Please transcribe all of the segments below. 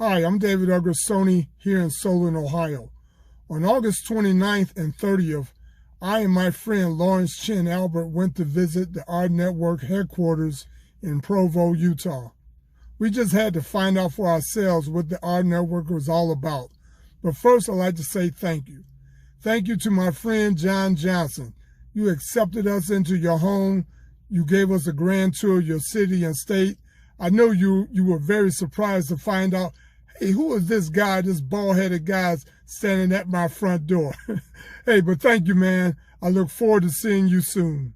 Hi, I'm Butler-Agrinsonis here in Solon, Ohio. On August 29th and 30th, I and my friend Lawrence Chin Albert went to visit the rNetwork headquarters in Provo, Utah. We just had to find out for ourselves what the rNetwork was all about. But first, I'd like to say thank you. Thank you to my friend John Johnson. You accepted us into your home. You gave us a grand tour of your city and state. I know you were very surprised to find out, hey, who is this guy, this bald-headed guy standing at my front door? Hey, but thank you, man. I look forward to seeing you soon.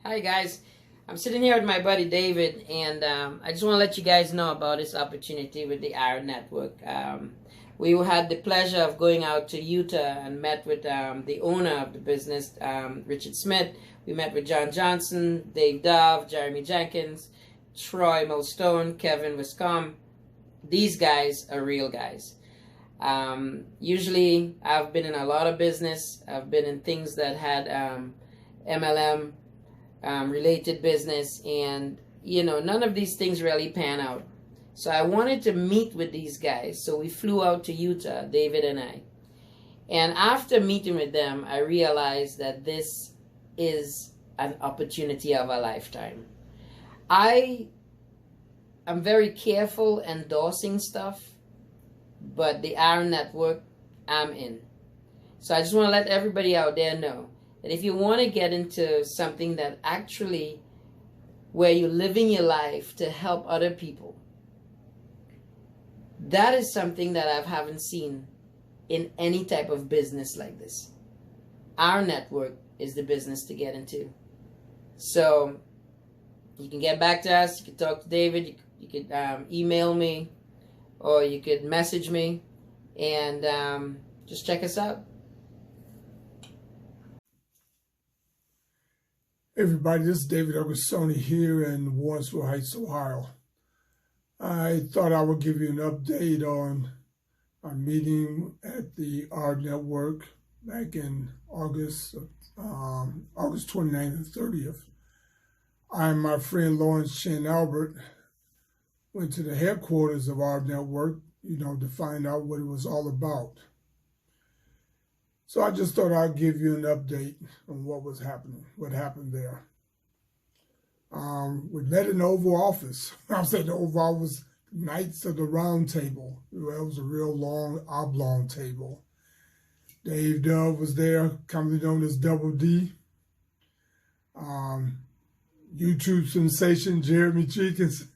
Hi, guys. I'm sitting here with my buddy David, and I just want to let you guys know about this opportunity with the rNetwork. We had the pleasure of going out to Utah and met with the owner of the business, Richard Smith. We met with John Johnson, Dave Dove, Jeremy Jenkins, Troy Millstone, Kevin Wiscombe. These guys are real guys. Usually I've been in a lot of business. I've been in things that had MLM related business, and none of these things really pan out. So I wanted to meet with these guys. So we flew out to Utah, David and I. And after meeting with them, I realized that this is an opportunity of a lifetime. I'm very careful endorsing stuff, but the rNetwork, I'm in. So I just want to let everybody out there know that if you want to get into something that actually, where you're living your life to help other people, that is something that I haven't seen in any type of business like this. rNetwork is the business to get into. So you can get back to us. You can talk to David. You could email me, or you could message me, and just check us out. Hey everybody, this is David Butler-Agrinsonis here in Warrensville Heights, Ohio. I thought I would give you an update on our meeting at the rNetwork back in August 29th and 30th. I and my friend Lawrence Chin Albert went to the headquarters of rNetwork, to find out what it was all about. So I just thought I'd give you an update on what was happening, what happened there. We met in the Oval Office. I said the Oval Office, Knights of the Round Table. It was a real long, oblong table. Dave Dove was there, commonly known as Double D. YouTube sensation Jeremy Jenkins.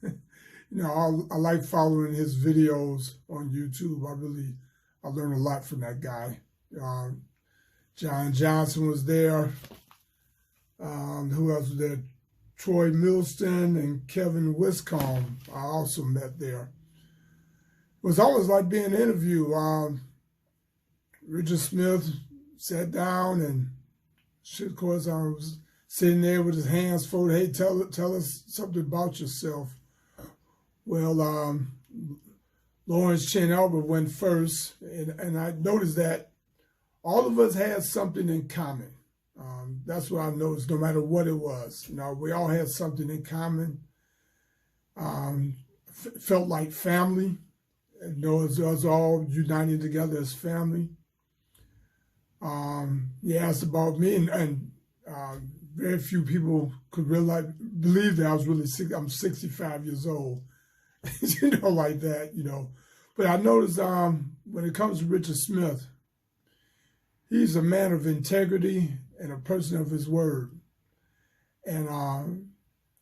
I like following his videos on YouTube. I learned a lot from that guy. John Johnson was there. Who else was there? Troy Millstone and Kevin Wiscombe I also met there. It was almost like being an interview. Richard Smith sat down, and of course I was sitting there with his hands folded. Hey, tell us something about yourself. Well, Lawrence Chin Albert went first, and I noticed that all of us had something in common. That's what I noticed, no matter what it was. We all had something in common. Felt like family. It was all united together as family. He asked about me, and very few people could believe that I was I'm 65 years old. Like that, But I noticed when it comes to Richard Smith, he's a man of integrity and a person of his word, and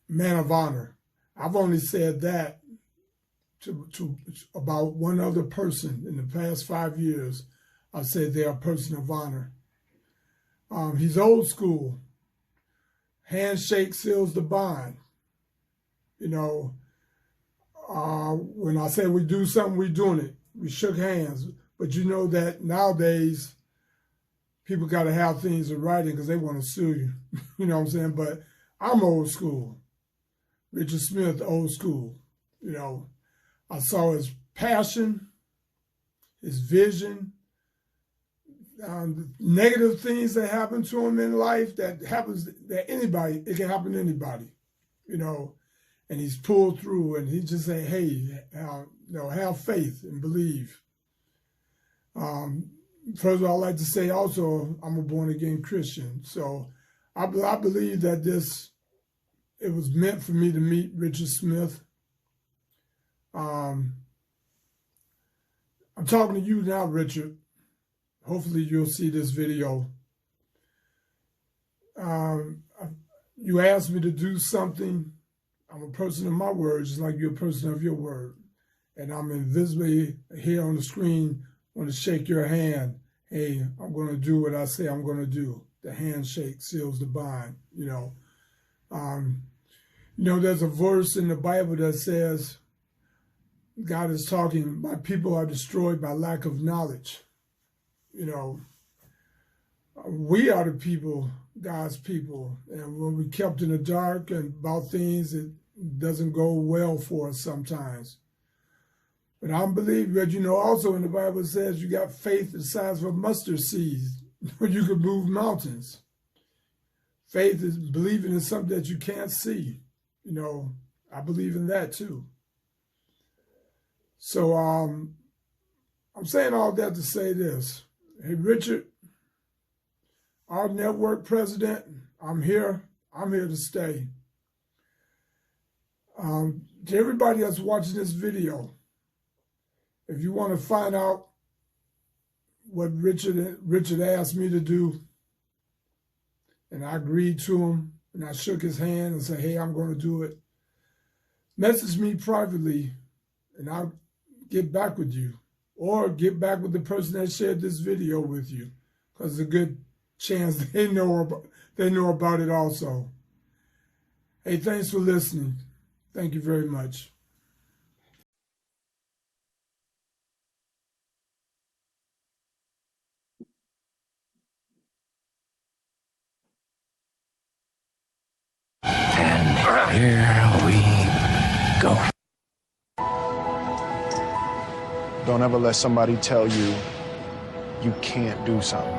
man of honor. I've only said that to about one other person in the past 5 years. I've said they're a person of honor. He's old school. Handshake seals the bond. When I say we do something, we're doing it. We shook hands. But you know that nowadays, people got to have things in writing because they want to sue you. You know what I'm saying? But I'm old school. Richard Smith, old school. I saw his passion, his vision, negative things that happen to him in life it can happen to anybody, and he's pulled through, and he just say, hey, have faith and believe. First of all, I'd like to say also, I'm a born-again Christian. So I believe that it was meant for me to meet Richard Smith. I'm talking to you now, Richard. Hopefully you'll see this video. You asked me to do something. I'm a person of my word, just like you're a person of your word. And I'm invisibly here on the screen, want to shake your hand. Hey, I'm going to do what I say I'm going to do. The handshake seals the bond, there's a verse in the Bible that says, God is talking, my people are destroyed by lack of knowledge. We are the people, God's people. And when we kept in the dark and about things, it doesn't go well for us sometimes. But I believe that, also in the Bible it says you got faith the size of a mustard seed, where you can move mountains. Faith is believing in something that you can't see. I believe in that too. So I'm saying all that to say this. Hey, Richard, rNetwork president, I'm here. I'm here to stay. To everybody that's watching this video, if you want to find out what Richard asked me to do, and I agreed to him, and I shook his hand and said, hey, I'm going to do it, message me privately, and I'll get back with you. Or get back with the person that shared this video with you, because there's a good chance they know about it also. Hey, thanks for listening. Thank you very much. And here we go. Don't ever let somebody tell you you can't do something.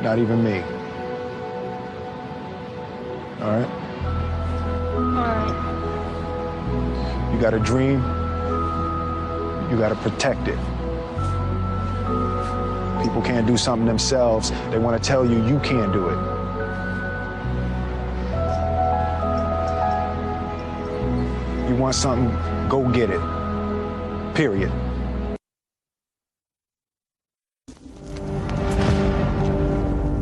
Not even me. All right? All right. You got a dream, you got to protect it. People can't do something themselves. They want to tell you you can't do it. You want something, go get it. Period.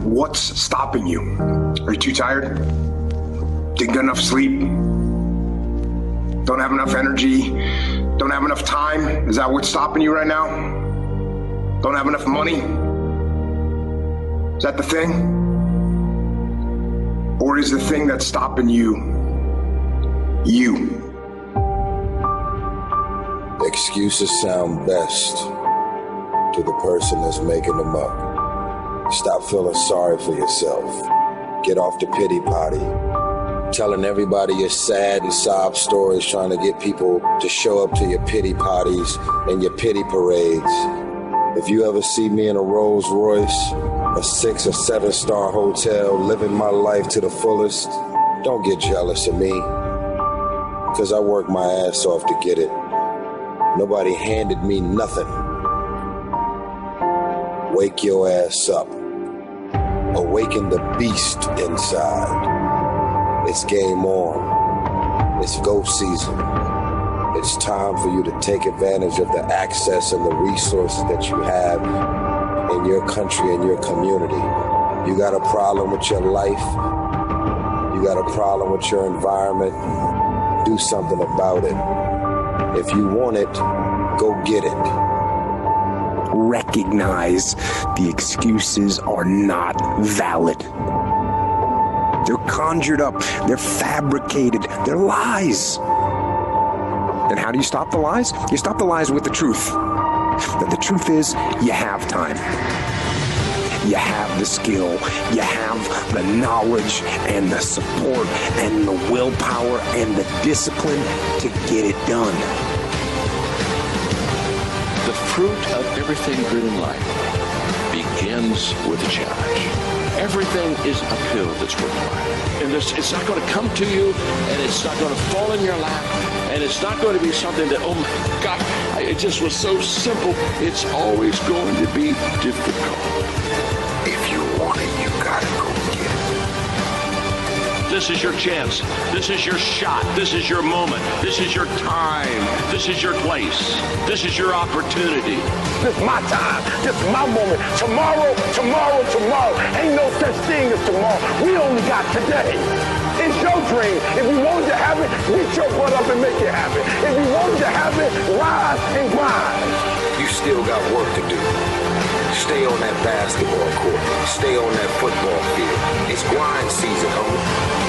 What's stopping you? Are you too tired? Didn't get enough sleep? Don't have enough energy? Don't have enough time? Is that what's stopping you right now? Don't have enough money? Is that the thing? Or is the thing that's stopping you, you? Excuses sound best to the person that's making them up. Stop feeling sorry for yourself. Get off the pity potty. Telling everybody your sad and sob stories, trying to get people to show up to your pity potties and your pity parades. If you ever see me in a Rolls Royce, a 6 or 7 star hotel, living my life to the fullest, don't get jealous of me, because I work my ass off to get it. Nobody handed me nothing. Wake your ass up. Awaken the beast inside. It's game on. It's go season. It's time for you to take advantage of the access and the resources that you have in your country and your community. You got a problem with your life. You got a problem with your environment. Do something about it. If you want it, go get it. Recognize the excuses are not valid. They're conjured up, they're fabricated, they're lies. And how do you stop the lies? You stop the lies with the truth. That the truth is, you have time. You have the skill, you have the knowledge and the support and the willpower and the discipline to get it done. The fruit of everything good in life begins with a challenge. Everything is a pill that's worthwhile. And it's not going to come to you, and it's not going to fall in your lap, and it's not going to be something that, oh my God, it just was so simple. It's always going to be difficult. If you want it, you gotta go get it. This is your chance. This is your shot. This is your moment. This is your time. This is your place. This is your opportunity. This is my time. This is my moment. Tomorrow. Ain't no such thing as tomorrow. We only got today. It's your dream. If you want to have it, get your butt up and make it happen. If you want to have it, rise and grind. You still got work to do. Stay on that basketball court. Stay on that football field. It's grind season, homie.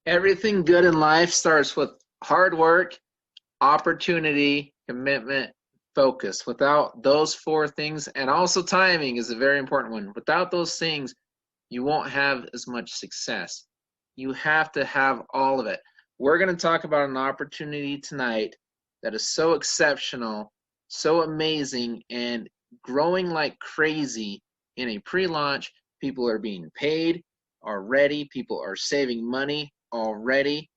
Everything good in life starts with hard work, opportunity, commitment, focus. Without those four things, and also timing is a very important one. Without those things, you won't have as much success. You have to have all of it. We're going to talk about an opportunity tonight that is so exceptional, so amazing, and growing like crazy in a pre-launch. People are being paid already. People are saving money already.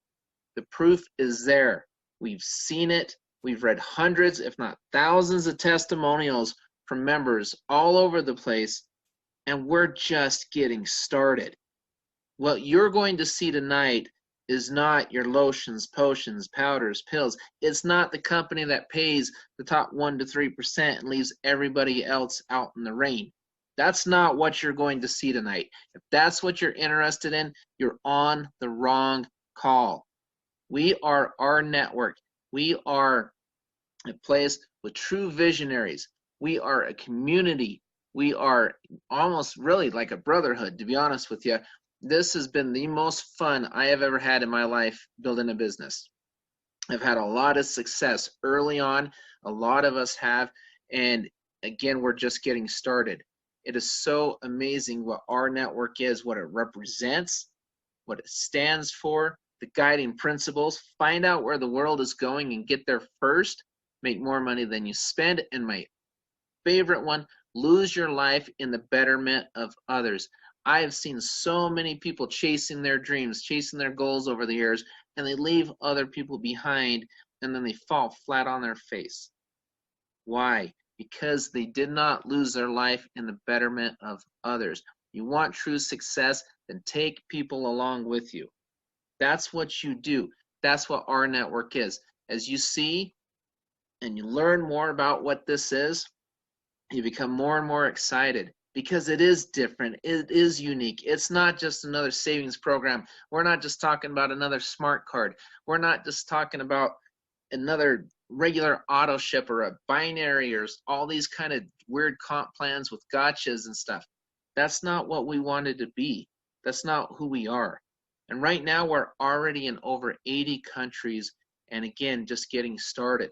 The proof is there. We've seen it. We've read hundreds, if not thousands, of testimonials from members all over the place, and we're just getting started. What you're going to see tonight is not your lotions, potions, powders, pills. It's not the company that pays the top 1% to 3% and leaves everybody else out in the rain. That's not what you're going to see tonight. If that's what you're interested in, you're on the wrong call. We are rNetwork. We are a place with true visionaries. We are a community. We are almost really like a brotherhood, to be honest with you. This has been the most fun I have ever had in my life building a business. I've had a lot of success early on. A lot of us have. And again, we're just getting started. It is so amazing what rNetwork is, what it represents, what it stands for, the guiding principles. Find out where the world is going and get there first. Make more money than you spend. And my favorite one, lose your life in the betterment of others. I have seen so many people chasing their dreams, chasing their goals over the years, and they leave other people behind, and then they fall flat on their face. Why? Because they did not lose their life in the betterment of others. You want true success, then take people along with you. That's what you do. That's what rNetwork is. As you see and you learn more about what this is, you become more and more excited because it is different. It is unique. It's not just another savings program. We're not just talking about another smart card. We're not just talking about another regular auto ship or a binary or all these kind of weird comp plans with gotchas and stuff. That's not what we wanted to be. That's not who we are. And right now we're already in over 80 countries, and again, just getting started.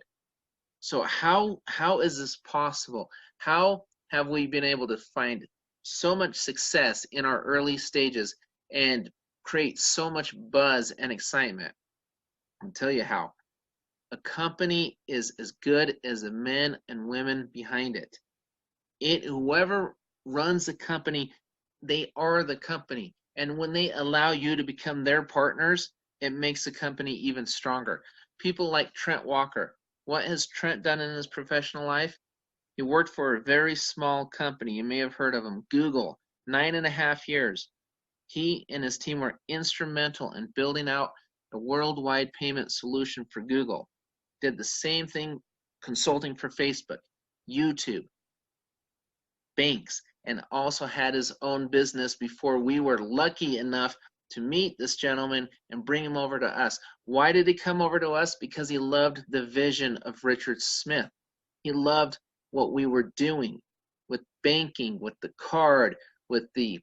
So how is this possible? How have we been able to find so much success in our early stages and create so much buzz and excitement? I'll tell you how. A company is as good as the men and women behind it. Whoever runs the company, they are the company. And when they allow you to become their partners, it makes the company even stronger. People like Trent Walker. What has Trent done in his professional life? He worked for a very small company. You may have heard of him, Google, 9.5 years. He and his team were instrumental in building out a worldwide payment solution for Google. Did the same thing consulting for Facebook, YouTube, banks, and also had his own business before we were lucky enough to meet this gentleman and bring him over to us. Why did he come over to us? Because he loved the vision of Richard Smith. He loved what we were doing. with banking, with the card, with the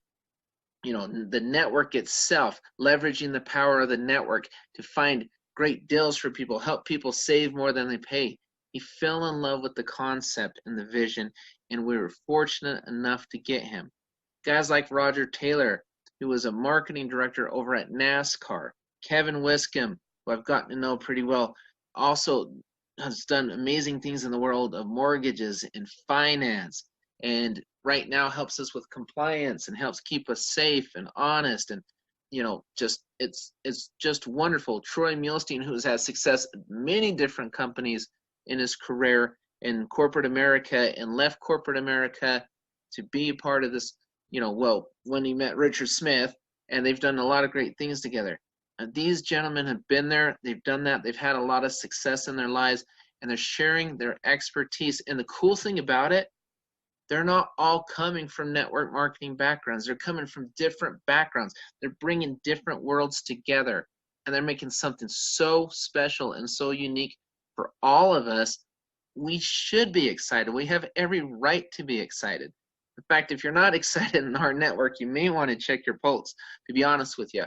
the network itself, leveraging the power of the network to find great deals for people, help people save more than they pay. He fell in love with the concept and the vision, and we were fortunate enough to get him. Guys like Roger Taylor, who was a marketing director over at NASCAR, Kevin Wiscombe, who I've gotten to know pretty well, also has done amazing things in the world of mortgages and finance, and right now helps us with compliance and helps keep us safe and honest, and just it's just wonderful. Troy Muhlstein, who has had success at many different companies in his career in corporate America and left corporate America to be a part of this, when he met Richard Smith, and they've done a lot of great things together. And these gentlemen have been there, they've done that, they've had a lot of success in their lives, and they're sharing their expertise. And the cool thing about it, they're not all coming from network marketing backgrounds. They're coming from different backgrounds. They're bringing different worlds together, and they're making something so special and so unique for all of us. We should be excited. We have every right to be excited. In fact, if you're not excited in our network, you may want to check your pulse, to be honest with you.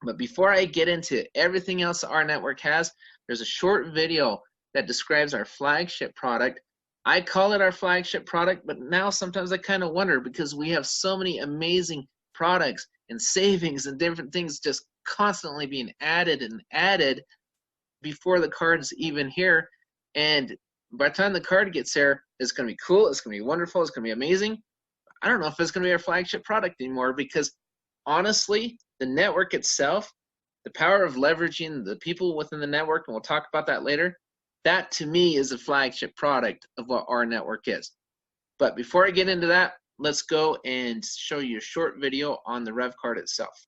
But before I get into everything else our network has, there's a short video that describes our flagship product. I call it our flagship product, but now sometimes I kind of wonder, because we have so many amazing products and savings and different things just constantly being added and added before the card's even here. And by the time the card gets here, it's going to be cool, it's going to be wonderful, it's going to be amazing. I don't know if it's going to be our flagship product anymore, because honestly, the network itself, the power of leveraging the people within the network, and we'll talk about that later, that to me is a flagship product of what our network is. But before I get into that, let's go and show you a short video on the Rev card itself.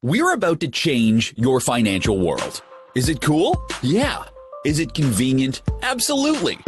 We're about to change your financial world. Is it cool? Yeah. Is it convenient? Absolutely.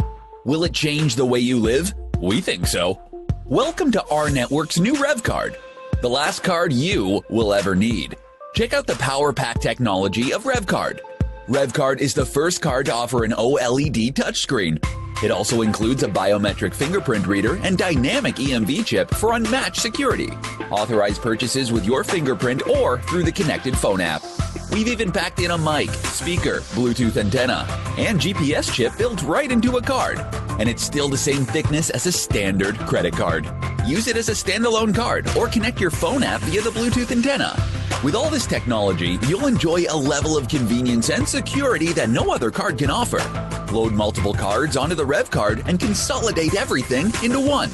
Will it change the way you live? We think so. Welcome to our network's new Rev card, the last card you will ever need. Check out the power pack technology of Rev card. Rev card is the first card to offer an OLED touchscreen. It also includes a biometric fingerprint reader and dynamic EMV chip for unmatched security. Authorized purchases with your fingerprint or through the connected phone app. We've even packed in a mic, speaker, Bluetooth antenna, and GPS chip built right into a card. And it's still the same thickness as a standard credit card. Use it as a standalone card or connect your phone app via the Bluetooth antenna. With all this technology, you'll enjoy a level of convenience and security that no other card can offer. Load multiple cards onto the Rev card and consolidate everything into one.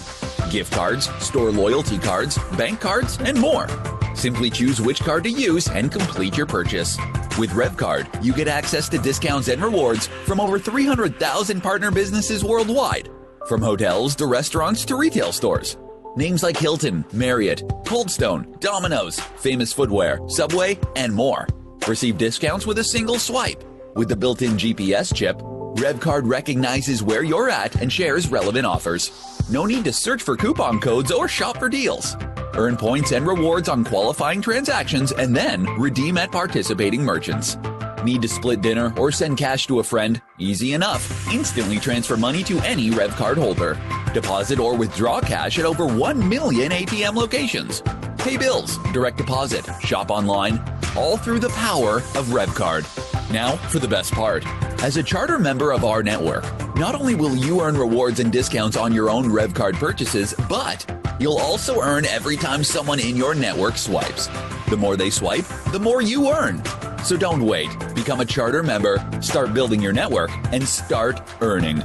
Gift cards, store loyalty cards, bank cards, and more. Simply choose which card to use and complete your purchase. With Rev card, you get access to discounts and rewards from over 300,000 partner businesses worldwide, from hotels to restaurants to retail stores. Names like Hilton, Marriott, Coldstone, Domino's, Famous Footwear, Subway, and more. Receive discounts with a single swipe. With the built-in GPS chip, Rev card recognizes where you're at and shares relevant offers. No need to search for coupon codes or shop for deals. Earn points and rewards on qualifying transactions and then redeem at participating merchants. Need to split dinner or send cash to a friend? Easy enough. Instantly transfer money to any Rev card holder. Deposit or withdraw cash at over 1 million ATM locations. Pay bills, direct deposit, shop online, all through the power of Rev card. Now for the best part. As a charter member of our network, not only will you earn rewards and discounts on your own Rev card purchases, but you'll also earn every time someone in your network swipes. The more they swipe, the more you earn. So don't wait. Become a charter member, start building your network, and start earning.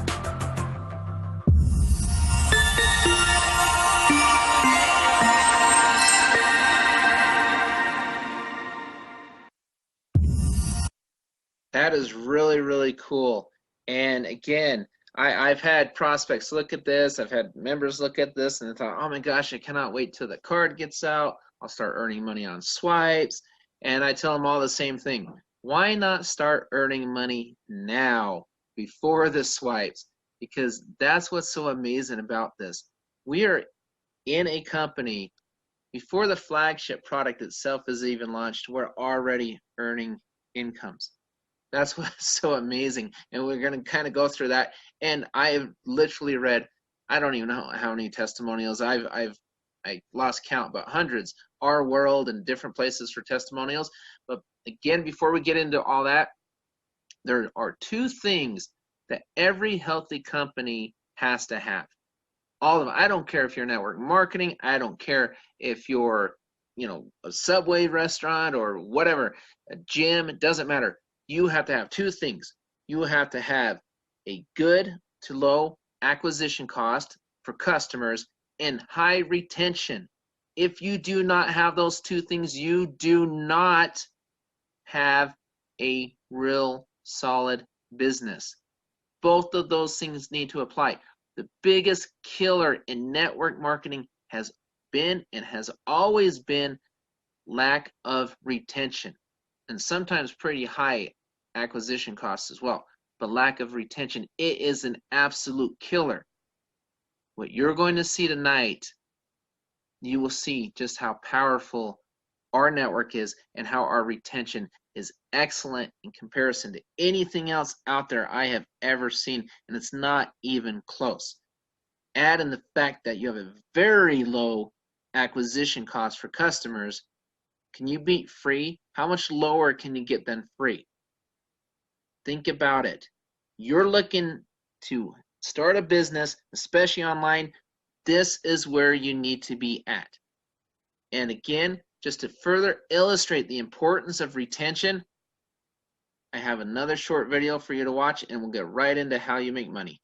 That is really, really cool. And again, I've had prospects look at this. I've had members look at this and thought, oh my gosh, I cannot wait till the card gets out. I'll start earning money on swipes. And I tell them all the same thing. Why not start earning money now before the swipes? Because that's what's so amazing about this. We are in a company, before the flagship product itself is even launched, we're already earning incomes. That's what's so amazing. And we're going to kind of go through that. And I have literally read, I don't even know how many testimonials I lost count, but hundreds, Our World and different places for testimonials. But again, before we get into all that, there are two things that every healthy company has to have. All of them. I don't care if you're network marketing. I don't care if you're, a Subway restaurant or whatever, a gym. It doesn't matter. You have to have two things. You have to have a good to low acquisition cost for customers and high retention. If you do not have those two things, you do not have a real solid business. Both of those things need to apply. The biggest killer in network marketing has been and has always been lack of retention, and sometimes pretty high acquisition costs as well. But lack of retention, it is an absolute killer. What you're going to see tonight, you will see just how powerful our network is and how our retention is excellent in comparison to anything else out there I have ever seen, and it's not even close. Add in the fact that you have a very low acquisition cost for customers. Can you beat free? How much lower can you get than free? Think about it. You're looking to start a business, especially online. This is where you need to be at. And again, just to further illustrate the importance of retention, I have another short video for you to watch, and we'll get right into how you make money.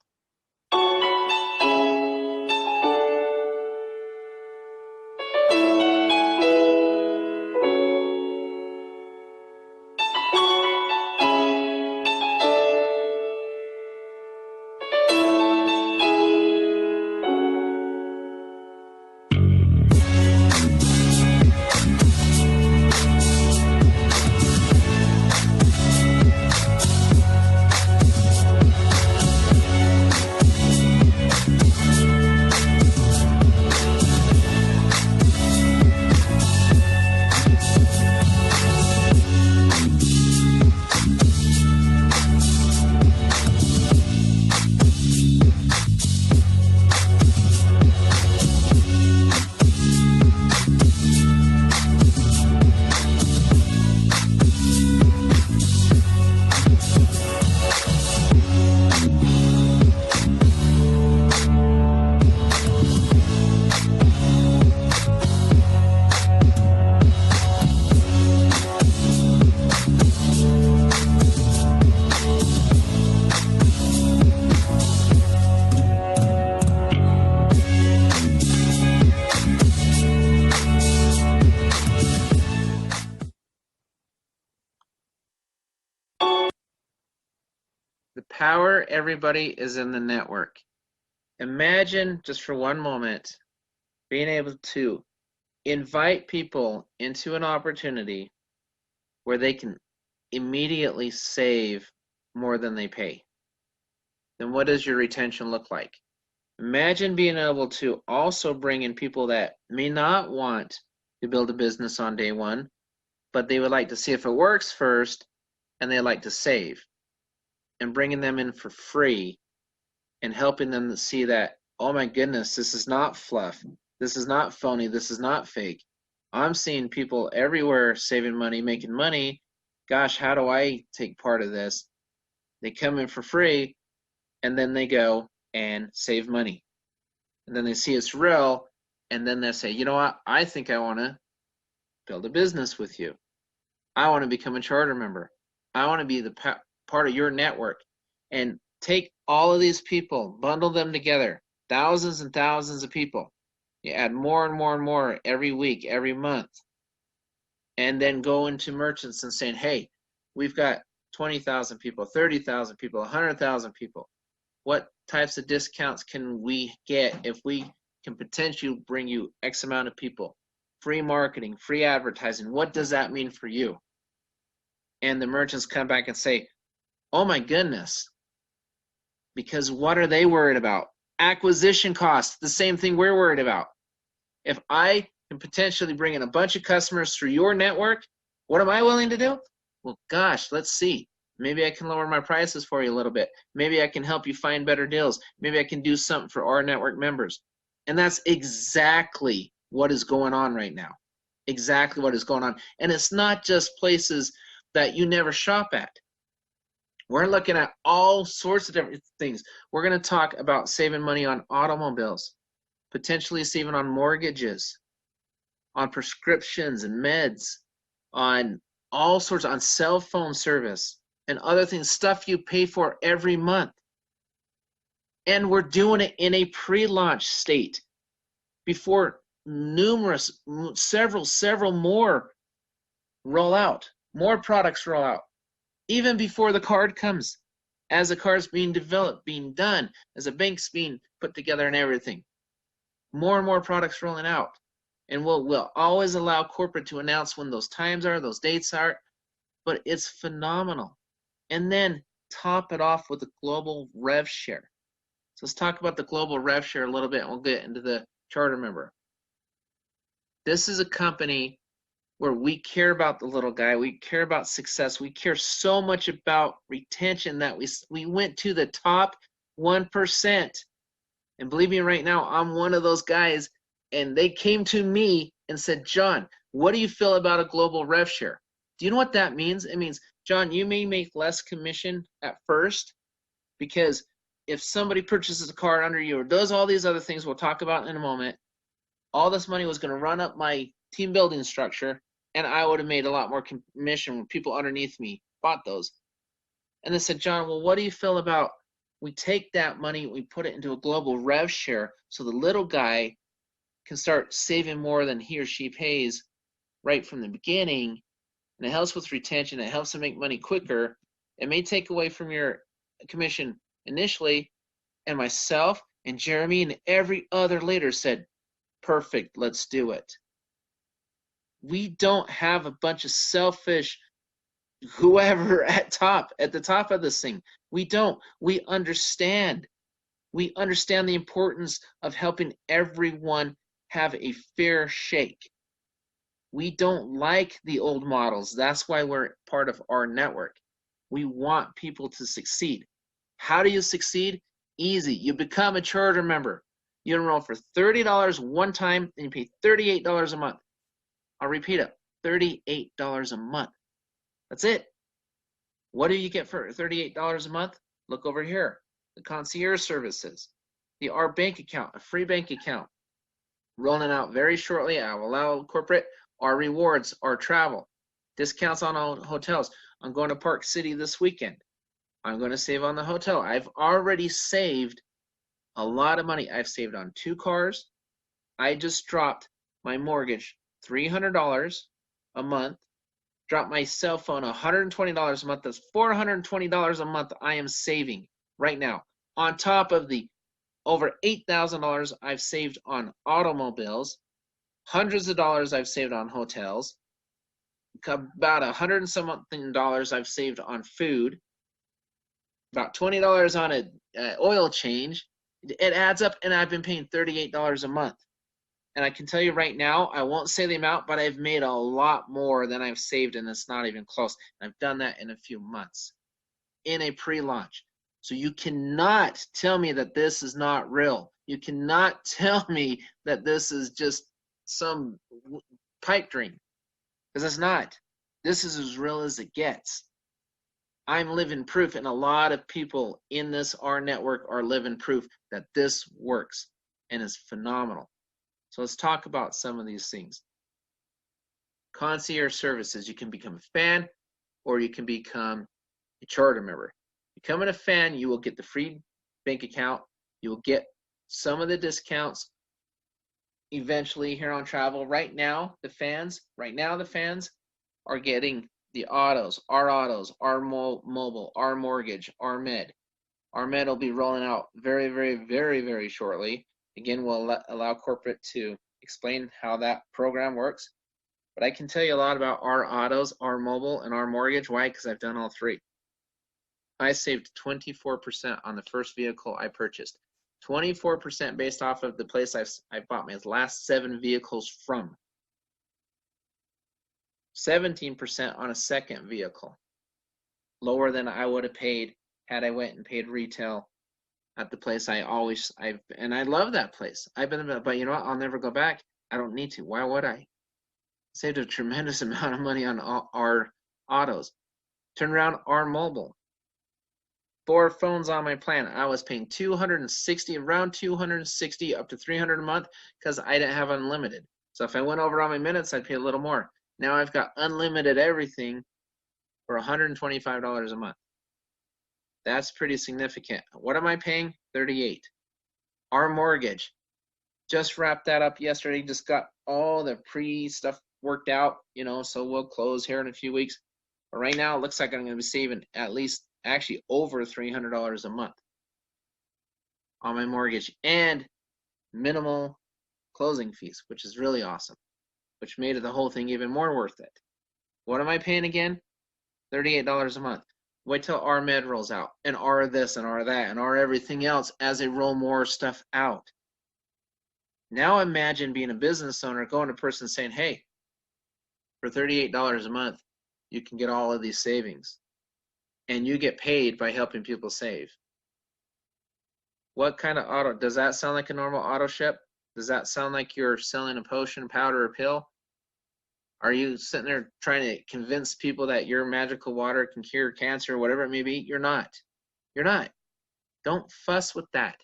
The power, everybody, is in the network. Imagine, just for one moment, being able to invite people into an opportunity where they can immediately save more than they pay. Then what does your retention look like? Imagine being able to also bring in people that may not want to build a business on day one, but they would like to see if it works first, and they like to save. And bringing them in for free and helping them to see that, oh my goodness, this is not fluff. This is not phony. This is not fake. I'm seeing people everywhere saving money, making money. Gosh, how do I take part of this? They come in for free, and then they go and save money. And then they see it's real, and then they say, you know what? I think I want to build a business with you. I want to become a charter member. I want to be the part of your network, and take all of these people, bundle them together, thousands and thousands of people. You add more and more and more every week, every month, and then go into merchants and saying, hey, we've got 20,000 people, 30,000 people, 100,000 people. What types of discounts can we get if we can potentially bring you X amount of people? Free marketing, free advertising. What does that mean for you? And the merchants come back and say, oh my goodness, because what are they worried about? Acquisition costs, the same thing we're worried about. If I can potentially bring in a bunch of customers through your network, what am I willing to do? Well, gosh, let's see. Maybe I can lower my prices for you a little bit. Maybe I can help you find better deals. Maybe I can do something for our network members. And that's exactly what is going on right now. Exactly what is going on. And it's not just places that you never shop at. We're looking at all sorts of different things. We're going to talk about saving money on automobiles, potentially saving on mortgages, on prescriptions and meds, on all sorts, on cell phone service and other things, stuff you pay for every month. And we're doing it in a pre-launch state before several more roll out, more products roll out, even before the card comes, as the card's being developed, being done, as the bank's being put together and everything. More and more products rolling out. And we'll always allow corporate to announce when those times are, those dates are, but it's phenomenal. And then top it off with a global rev share. So let's talk about the global rev share a little bit, and we'll get into the charter member. This is a company where we care about the little guy, we care about success, we care so much about retention that we went to the top 1%. And believe me right now, I'm one of those guys, and they came to me and said, John, what do you feel about a global rev share? Do you know what that means? It means, John, you may make less commission at first, because if somebody purchases a car under you or does all these other things we'll talk about in a moment, all this money was going to run up my team building structure, and I would have made a lot more commission when people underneath me bought those. And they said, John, well, what do you feel about we take that money, we put it into a global rev share so the little guy can start saving more than he or she pays right from the beginning, and it helps with retention, it helps them make money quicker. It may take away from your commission initially, and myself and Jeremy and every other leader said, perfect, let's do it. We don't have a bunch of selfish whoever at the top of this thing. We don't. We understand. We understand the importance of helping everyone have a fair shake. We don't like the old models. That's why we're part of our network. We want people to succeed. How do you succeed? Easy. You become a charter member. You enroll for $30 one time, and you pay $38 a month. I'll repeat it, $38 a month. That's it. What do you get for $38 a month? Look over here. The concierge services, the Our Bank account, a free bank account. Rolling out very shortly. I will allow corporate, our rewards, our travel, discounts on all hotels. I'm going to Park City this weekend. I'm going to save on the hotel. I've already saved a lot of money. I've saved on 2 cars. I just dropped my mortgage $300 a month, dropped my cell phone $120 a month. That's $420 a month I am saving right now, on top of the over $8,000 I've saved on automobiles, hundreds of dollars I've saved on hotels, about $100 and something I've saved on food, about $20 on an oil change. It adds up, and I've been paying $38 a month. And I can tell you right now, I won't say the amount, but I've made a lot more than I've saved, and it's not even close. And I've done that in a few months in a pre-launch. So you cannot tell me that this is not real. You cannot tell me that this is just some pipe dream, because it's not. This is as real as it gets. I'm living proof, and a lot of people in this our network are living proof that this works and is phenomenal. So let's talk about some of these things. Concierge services, you can become a fan or you can become a charter member. Becoming a fan, you will get the free bank account. You will get some of the discounts eventually here on travel. Right now, the fans are getting the autos, our mobile, our mortgage, our med. Our med will be rolling out very, very, very, very shortly. Again, we'll allow corporate to explain how that program works. But I can tell you a lot about our autos, our mobile, and our mortgage. Why? Because I've done all 3. I saved 24% on the first vehicle I purchased. 24% based off of the place I've bought my last 7 vehicles from. 17% on a second vehicle, lower than I would have paid had I went and paid retail at the place I love that place. I've been, but you know what? I'll never go back. I don't need to. Why would I? Saved a tremendous amount of money on our autos. Turn around our mobile. 4 phones on my plan. I was paying around 260 up to 300 a month because I didn't have unlimited. So if I went over on my minutes, I'd pay a little more. Now I've got unlimited everything for $125 a month. That's pretty significant. What am I paying? $38. Our mortgage, just wrapped that up yesterday. Just got all the pre-stuff worked out, so we'll close here in a few weeks. But right now, it looks like I'm going to be saving at least, actually over $300 a month on my mortgage and minimal closing fees, which is really awesome, which made the whole thing even more worth it. What am I paying again? $38 a month. Wait till our med rolls out, and our this and our that and our everything else as they roll more stuff out. Now imagine being a business owner, going to a person saying, hey, for $38 a month, you can get all of these savings. And you get paid by helping people save. What kind of auto? Does that sound like a normal auto ship? Does that sound like you're selling a potion, powder, or pill? Are you sitting there trying to convince people that your magical water can cure cancer or whatever it may be? You're not. You're not. Don't fuss with that.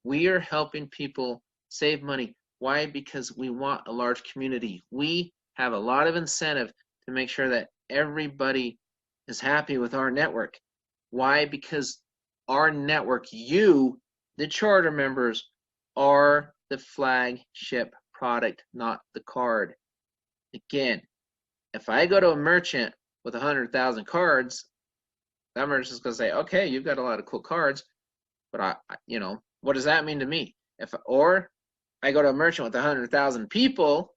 We are helping people save money. Why? Because we want a large community. We have a lot of incentive to make sure that everybody is happy with our network. Why? Because our network, you, the charter members, are the flagship product, not the card. Again, if I go to a merchant with 100,000 cards, that merchant's going to say, okay, you've got a lot of cool cards, but what does that mean to me? Or I go to a merchant with 100,000 people,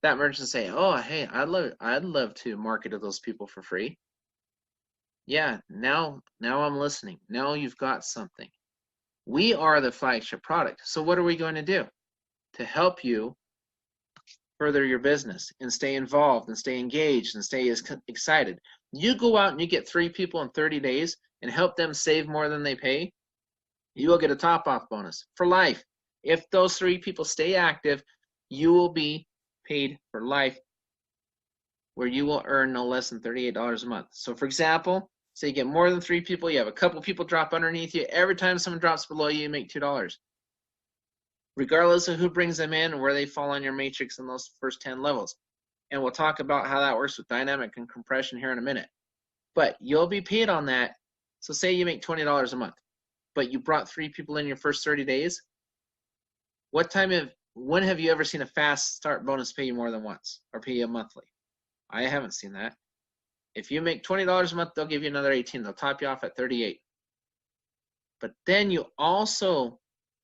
that merchant say, oh, hey, I'd love to market to those people for free. Yeah, now I'm listening. Now you've got something. We are the flagship product. So what are we going to do to help you further your business and stay involved and stay engaged and stay excited? You go out and you get 3 people in 30 days and help them save more than they pay, you will get a top-off bonus for life. If those 3 people stay active, you will be paid for life, where you will earn no less than $38 a month. So for example, say you get more than 3 people, you have a couple people drop underneath you. Every time someone drops below you, you make $2. Regardless of who brings them in and where they fall on your matrix in those first 10 levels. And we'll talk about how that works with dynamic and compression here in a minute. But you'll be paid on that. So say you make $20 a month, but you brought 3 people in your first 30 days. When have you ever seen a fast start bonus pay you more than once or pay you monthly? I haven't seen that. If you make $20 a month, they'll give you another 18. They'll top you off at 38. But then you also,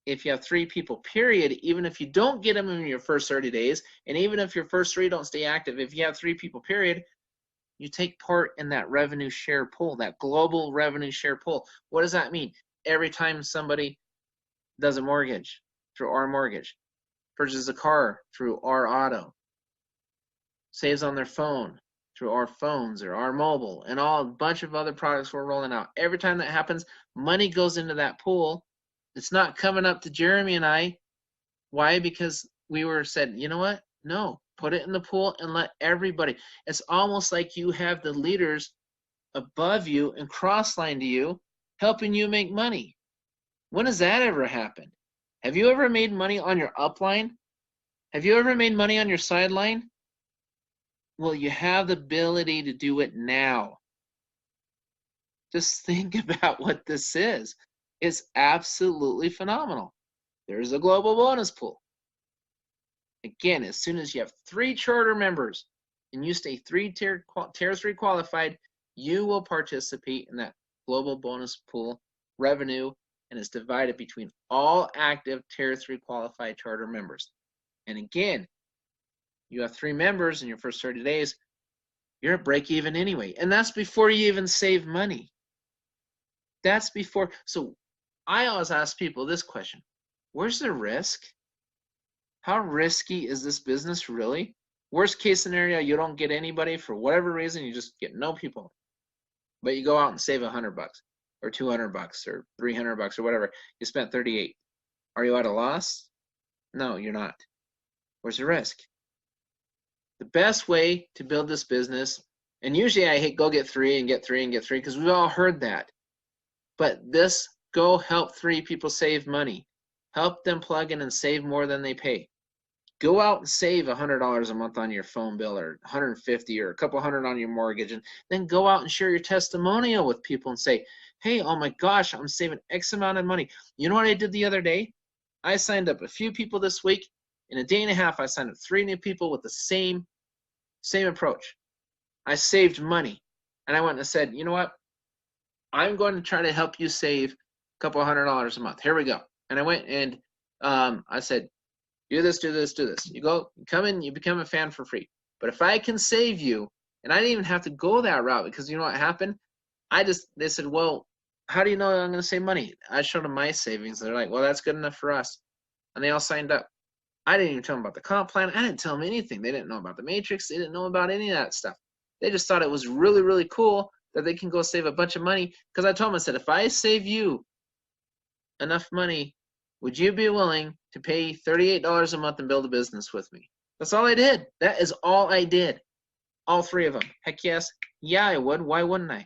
if you have 3 people, period, even if you don't get them in your first 30 days, and even if your first 3 don't stay active, if you have 3 people, period, you take part in that revenue share pool, that global revenue share pool. What does that mean? Every time somebody does a mortgage through our mortgage, purchases a car through our auto, saves on their phone through our phones or our mobile, and a bunch of other products we're rolling out. Every time that happens, money goes into that pool. It's not coming up to Jeremy and I. Why? Because we were said, you know what? No, put it in the pool and let everybody. It's almost like you have the leaders above you and cross-line to you, helping you make money. When has that ever happened? Have you ever made money on your upline? Have you ever made money on your sideline? Well, you have the ability to do it now. Just think about what this is. It's absolutely phenomenal. There's a global bonus pool. Again, as soon as you have 3 charter members and you stay tier 3 qualified, you will participate in that global bonus pool revenue, and it's divided between all active tier 3 qualified charter members. And again, you have 3 members in your first 30 days, you're at break even anyway. And that's before you even save money. That's before. So I always ask people this question: where's the risk? How risky is this business really? Worst case scenario, you don't get anybody for whatever reason, you just get no people. But you go out and save $100 or $200 or $300 or whatever. You spent 38. Are you at a loss? No, you're not. Where's the risk? The best way to build this business, and usually I hate go get 3 and get 3 and get 3 because we've all heard that. But this, go help 3 people save money. Help them plug in and save more than they pay. Go out and save $100 a month on your phone bill, or $150 or a couple hundred on your mortgage, and then go out and share your testimonial with people and say, hey, oh my gosh, I'm saving X amount of money. You know what I did the other day? I signed up a few people this week. In a day and a half, I signed up 3 new people with the same approach. I saved money. And I went and said, you know what? I'm going to try to help you save a couple $100 a month. Here we go. And I went and I said, do this, do this, do this. You go, you come in, you become a fan for free. But if I can save you, and I didn't even have to go that route, because you know what happened? They said, well, how do you know I'm going to save money? I showed them my savings. They're like, well, that's good enough for us. And they all signed up. I didn't even tell them about the comp plan. I didn't tell them anything. They didn't know about the matrix. They didn't know about any of that stuff. They just thought it was really, really cool that they can go save a bunch of money. Because I told them, I said, if I save you enough money, would you be willing to pay $38 a month and build a business with me? That's all I did. That is all I did. All 3 of them. Heck yes. Yeah, I would. Why wouldn't I?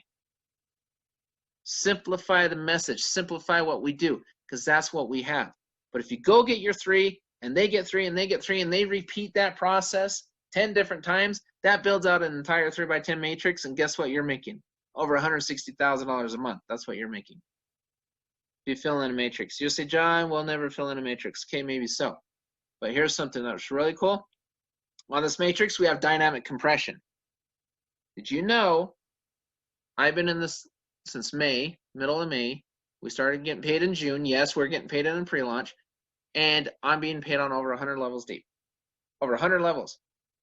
Simplify the message. Simplify what we do, because that's what we have. But if you go get your 3, and they get 3, and they get 3, and they repeat that process 10 different times, that builds out an entire 3x10 matrix, and guess what you're making? Over $160,000 a month. That's what you're making. If you fill in a matrix. You'll say, John, we'll never fill in a matrix. Okay, maybe so. But here's something that's really cool. On this matrix, we have dynamic compression. Did you know I've been in this since May, middle of May. We started getting paid in June. Yes, we're getting paid in pre-launch. And I'm being paid on over 100 levels deep. Over 100 levels.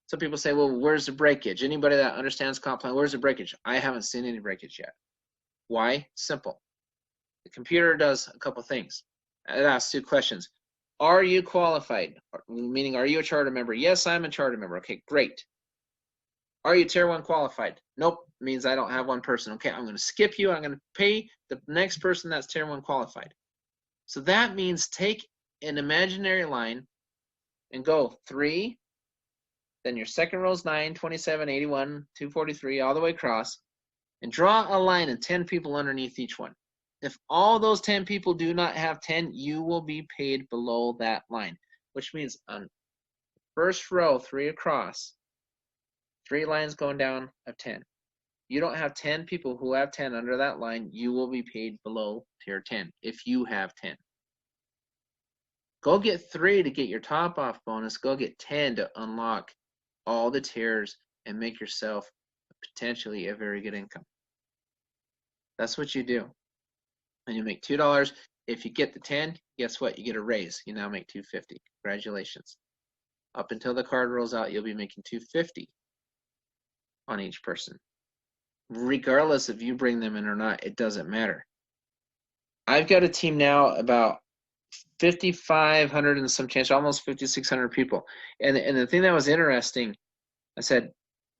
Some people say, well, where's the breakage? Anybody that understands comp plan, where's the breakage? I haven't seen any breakage yet. Why? Simple. The computer does a couple things. It asks 2 questions. Are you qualified? Meaning, are you a charter member? Yes, I'm a charter member. Okay, great. Are you tier 1 qualified? Nope, means I don't have one person. Okay, I'm going to skip you. I'm going to pay the next person that's tier 1 qualified. So that means take an imaginary line and go 3, then your second row is 9, 27, 81, 243, all the way across, and draw a line and 10 people underneath each one. If all those 10 people do not have 10, you will be paid below that line, which means on first row, 3 across, 3 lines going down of 10. You don't have 10 people who have 10 under that line, you will be paid below tier 10 if you have 10. Go get 3 to get your top off bonus. Go get 10 to unlock all the tiers and make yourself potentially a very good income. That's what you do. And you make $2. If you get the 10, guess what? You get a raise. You now make $250. Congratulations. Up until the card rolls out, you'll be making $250 on each person. Regardless if you bring them in or not, it doesn't matter. I've got a team now about 5,500 and some change, almost 5,600 people. And the thing that was interesting, I said,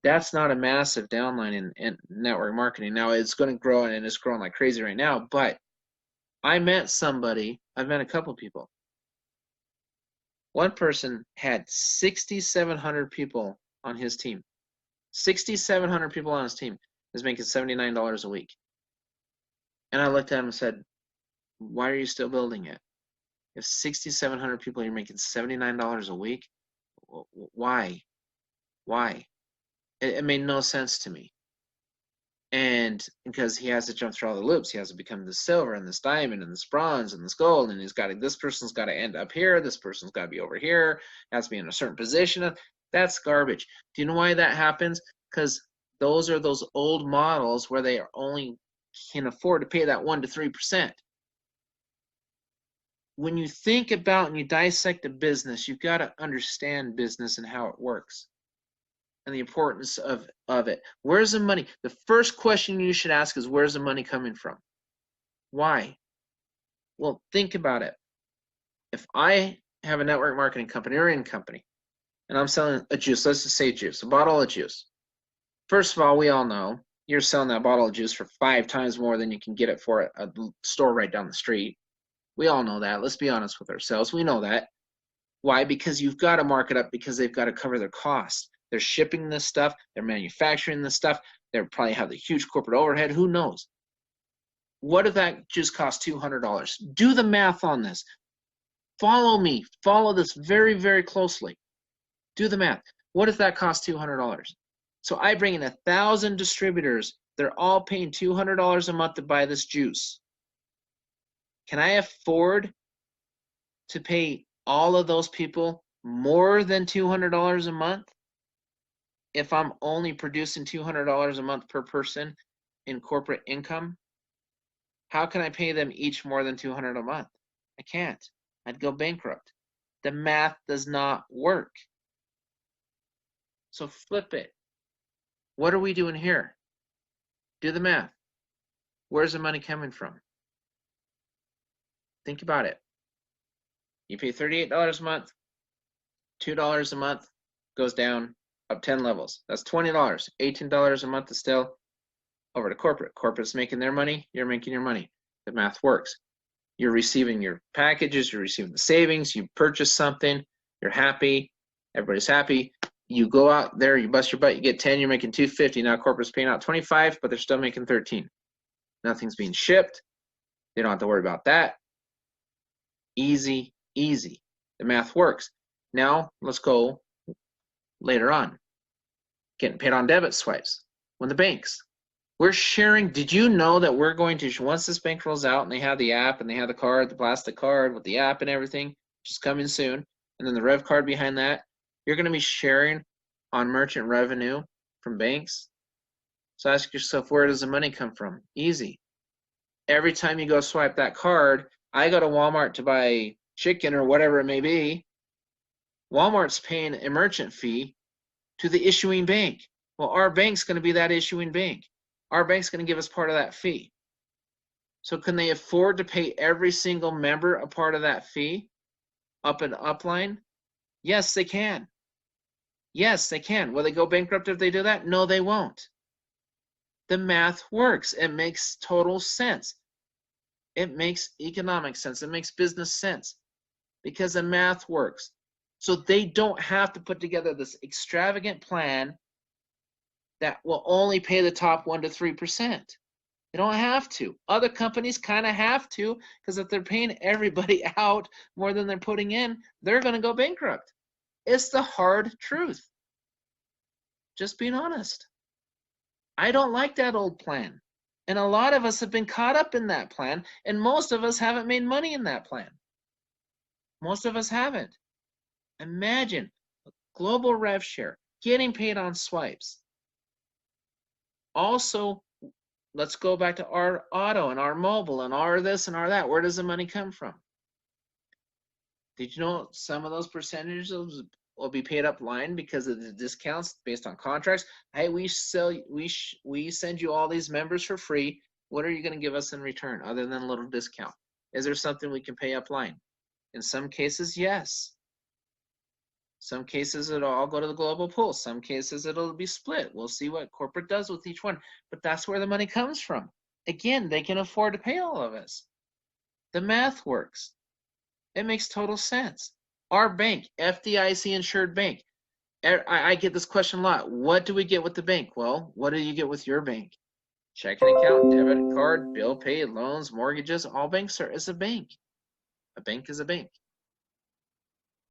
that's not a massive downline in network marketing. Now it's going to grow, and it's growing like crazy right now, but I've met a couple people. One person had 6,700 people on his team. 6,700 people on his team is making $79 a week. And I looked at him and said, why are you still building it? If 6,700 people are making $79 a week, why? Why? It made no sense to me. And because he has to jump through all the loops, he has to become this silver and this diamond and this bronze and this gold, and this person's got to end up here, this person's got to be over here, has to be in a certain position. That's garbage. Do you know why that happens? Because those are those old models where they only can afford to pay that 1 to 3%. When you think about and you dissect a business, you've got to understand business and how it works and the importance of it. Where's the money? The first question you should ask is, where's the money coming from? Why? Well, think about it. If I have a network marketing company or any company, and I'm selling a juice. Let's just say juice, a bottle of juice. First of all, we all know you're selling that bottle of juice for 5 times more than you can get it for at a store right down the street. We all know that. Let's be honest with ourselves. We know that. Why? Because you've got to mark it up, because they've got to cover their costs. They're shipping this stuff. They're manufacturing this stuff. They probably have the huge corporate overhead. Who knows? What if that juice costs $200? Do the math on this. Follow me. Follow this very, very closely. Do the math. What if that costs $200? So I bring in 1,000 distributors. They're all paying $200 a month to buy this juice. Can I afford to pay all of those people more than $200 a month if I'm only producing $200 a month per person in corporate income? How can I pay them each more than $200 a month? I can't. I'd go bankrupt. The math does not work. So flip it. What are we doing here? Do the math. Where's the money coming from? Think about it. You pay $38 a month, $2 a month goes down, up 10 levels. That's $20. $18 a month is still over to corporate. Corporate's making their money, you're making your money. The math works. You're receiving your packages, you're receiving the savings, you purchase something, you're happy, everybody's happy. You go out there, you bust your butt, you get 10, you're making $250. Now corporate's paying out 25, but they're still making 13. Nothing's being shipped. They don't have to worry about that. Easy, easy. The math works. Now let's go later on. Getting paid on debit swipes. When the banks, we're sharing. Did you know that we're going to, once this bank rolls out and they have the app and they have the card, the plastic card with the app and everything, which is coming soon, and then the rev card behind that, you're going to be sharing on merchant revenue from banks. So ask yourself, where does the money come from? Easy. Every time you go swipe that card, I go to Walmart to buy chicken or whatever it may be. Walmart's paying a merchant fee to the issuing bank. Well, our bank's going to be that issuing bank. Our bank's going to give us part of that fee. So can they afford to pay every single member a part of that fee up and upline? Yes, they can. Yes, they can. Will they go bankrupt if they do that? No, they won't. The math works. It makes total sense. It makes economic sense. It makes business sense because the math works. So they don't have to put together this extravagant plan that will only pay the top 1% to 3%. They don't have to. Other companies kind of have to, because if they're paying everybody out more than they're putting in, they're going to go bankrupt. It's the hard truth. Just being honest. I don't like that old plan. And a lot of us have been caught up in that plan, and most of us haven't made money in that plan. Most of us haven't. Imagine a global rev share, getting paid on swipes. Also, let's go back to our auto and our mobile and our this and our that. Where does the money come from? Did you know some of those percentages will be paid up line because of the discounts based on contracts? Hey, we send you all these members for free. What are you going to give us in return other than a little discount? Is there something we can pay up line? In some cases, yes. Some cases it'll all go to the global pool. Some cases it'll be split. We'll see what corporate does with each one. But that's where the money comes from. Again, they can afford to pay all of us. The math works. It makes total sense. Our bank, FDIC insured bank. I get this question a lot. What do we get with the bank? Well, what do you get with your bank? Checking account, debit card, bill pay, loans, mortgages. All banks is a bank. A bank is a bank.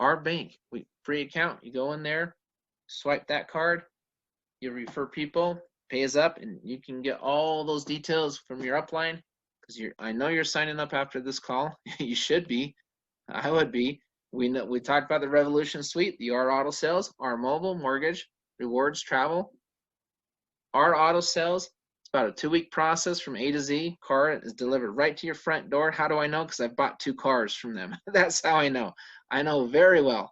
Our bank, free account, you go in there, swipe that card, you refer people, pay us up, and you can get all those details from your upline, because I know you're signing up after this call. You should be. I would be. We talked about the Revolution Suite, the our auto sales, our mobile, mortgage, rewards, travel. Our auto sales, it's about a 2-week process from A to Z. Car is delivered right to your front door. How do I know? Because I've bought 2 cars from them. That's how I know. I know very well.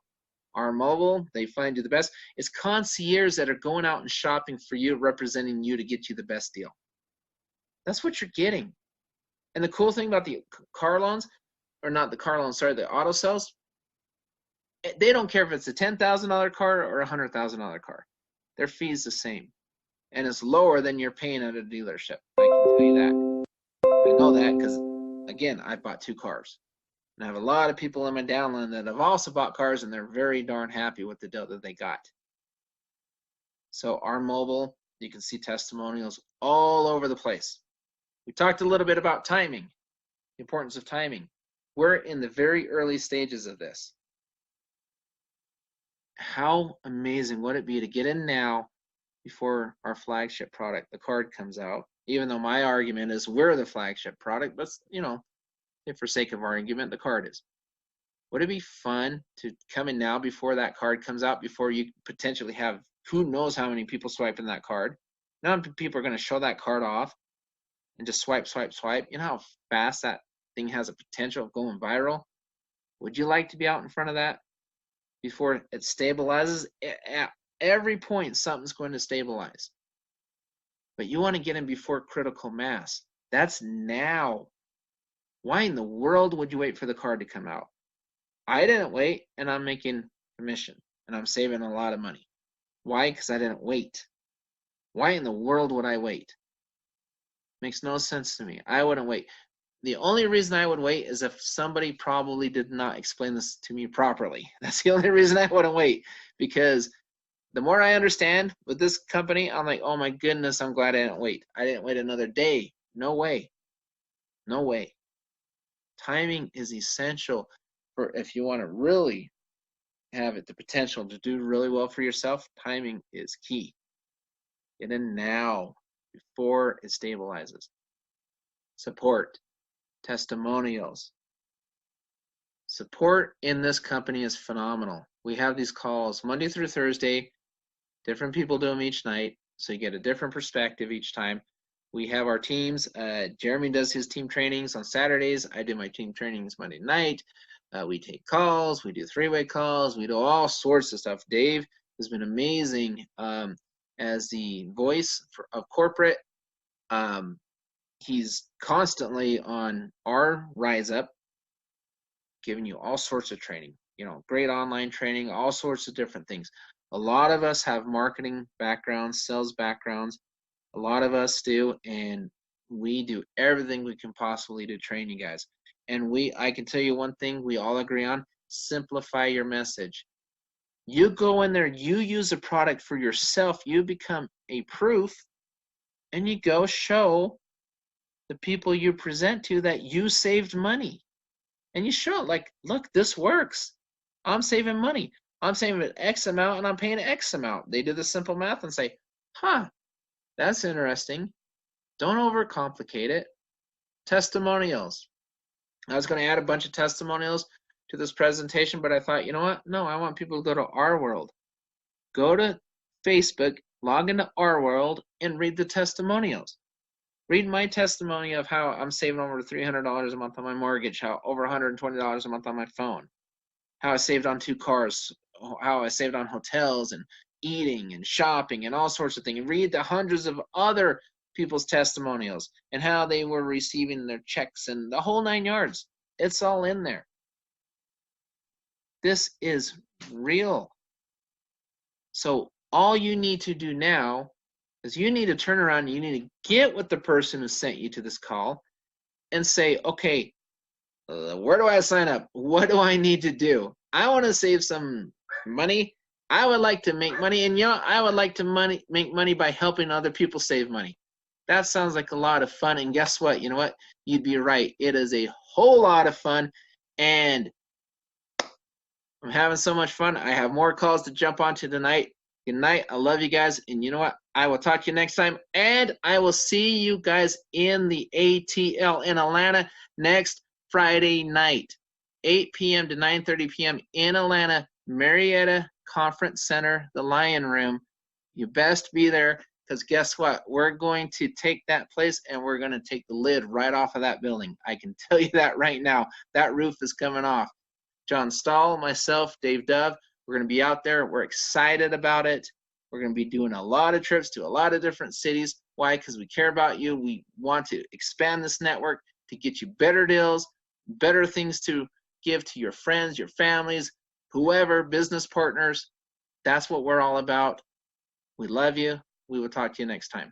Our mobile, they find you the best. It's concierges that are going out and shopping for you, representing you to get you the best deal. That's what you're getting. And the cool thing about the car loans, or not the car loans, sorry, the auto sales, They don't care if it's a $10,000 car or a $100,000 car. Their fee's the same, and it's lower than you're paying at a dealership. I can tell you that. I know that because, again, I bought 2 cars. And I have a lot of people in my downline that have also bought cars, and they're very darn happy with the deal that they got. So our mobile, you can see testimonials all over the place. We talked a little bit about timing, the importance of timing. We're in the very early stages of this. How amazing would it be to get in now before our flagship product, the card, comes out? Even though my argument is we're the flagship product, but you know, if for sake of argument, the card is. Would it be fun to come in now before that card comes out, before you potentially have who knows how many people swiping that card? Now people are going to show that card off and just swipe, swipe, swipe. You know how fast that thing has a potential of going viral? Would you like to be out in front of that before it stabilizes? At every point, something's going to stabilize. But you want to get in before critical mass. That's now. Why in the world would you wait for the card to come out? I didn't wait, and I'm making commission, and I'm saving a lot of money. Why? Because I didn't wait. Why in the world would I wait? Makes no sense to me. I wouldn't wait. The only reason I would wait is if somebody probably did not explain this to me properly. That's the only reason I wouldn't wait, because the more I understand with this company, I'm like, oh my goodness, I'm glad I didn't wait. I didn't wait another day. No way. No way. Timing is essential for if you want to really have the potential to do really well for yourself. Timing is key. Get in now before it stabilizes. Support, testimonials. Support in this company is phenomenal. We have these calls Monday through Thursday. Different people do them each night, so you get a different perspective each time. We have our teams. Jeremy does his team trainings on Saturdays. I do my team trainings Monday night. We take calls. We do 3-way calls. We do all sorts of stuff. Dave has been amazing as the voice of corporate. He's constantly on our Rise Up, giving you all sorts of training. You know, great online training, all sorts of different things. A lot of us have marketing backgrounds, sales backgrounds. A lot of us do, and we do everything we can possibly to train you guys. And I can tell you one thing we all agree on: simplify your message. You go in there, you use a product for yourself, you become a proof, and you go show the people you present to that you saved money. And you show it like, look, this works. I'm saving money. I'm saving X amount and I'm paying X amount. They do the simple math and say, huh, that's interesting. Don't overcomplicate it. Testimonials. I was going to add a bunch of testimonials to this presentation, but I thought, you know what? No, I want people to go to our world. Go to Facebook, log into our world, and read the testimonials. Read my testimony of how I'm saving over $300 a month on my mortgage, how over $120 a month on my phone, how I saved on 2 cars, how I saved on hotels and eating and shopping and all sorts of things. And read the hundreds of other people's testimonials and how they were receiving their checks and the whole 9 yards. It's all in there. This is real. So all you need to do now is you need to turn around and you need to get with the person who sent you to this call and say, okay, where do I sign up? What do I need to do? I want to save some money. I would like to make money, and I would like to make money by helping other people save money. That sounds like a lot of fun, and guess what? You know what? You'd be right. It is a whole lot of fun, and I'm having so much fun. I have more calls to jump onto tonight. Good night. I love you guys, and you know what? I will talk to you next time, and I will see you guys in the ATL in Atlanta next Friday night, 8 p.m. to 9:30 p.m. in Atlanta, Marietta Conference Center, the Lion Room. You best be there, because guess what? We're going to take that place, and we're going to take the lid right off of that building. I can tell you that right now. That roof is coming off. John Stahl, myself, Dave Dove, we're going to be out there. We're excited about it. We're going to be doing a lot of trips to a lot of different cities. Why? Because we care about you. We want to expand this network to get you better deals, better things to give to your friends, your families, whoever, business partners. That's what we're all about. We love you. We will talk to you next time.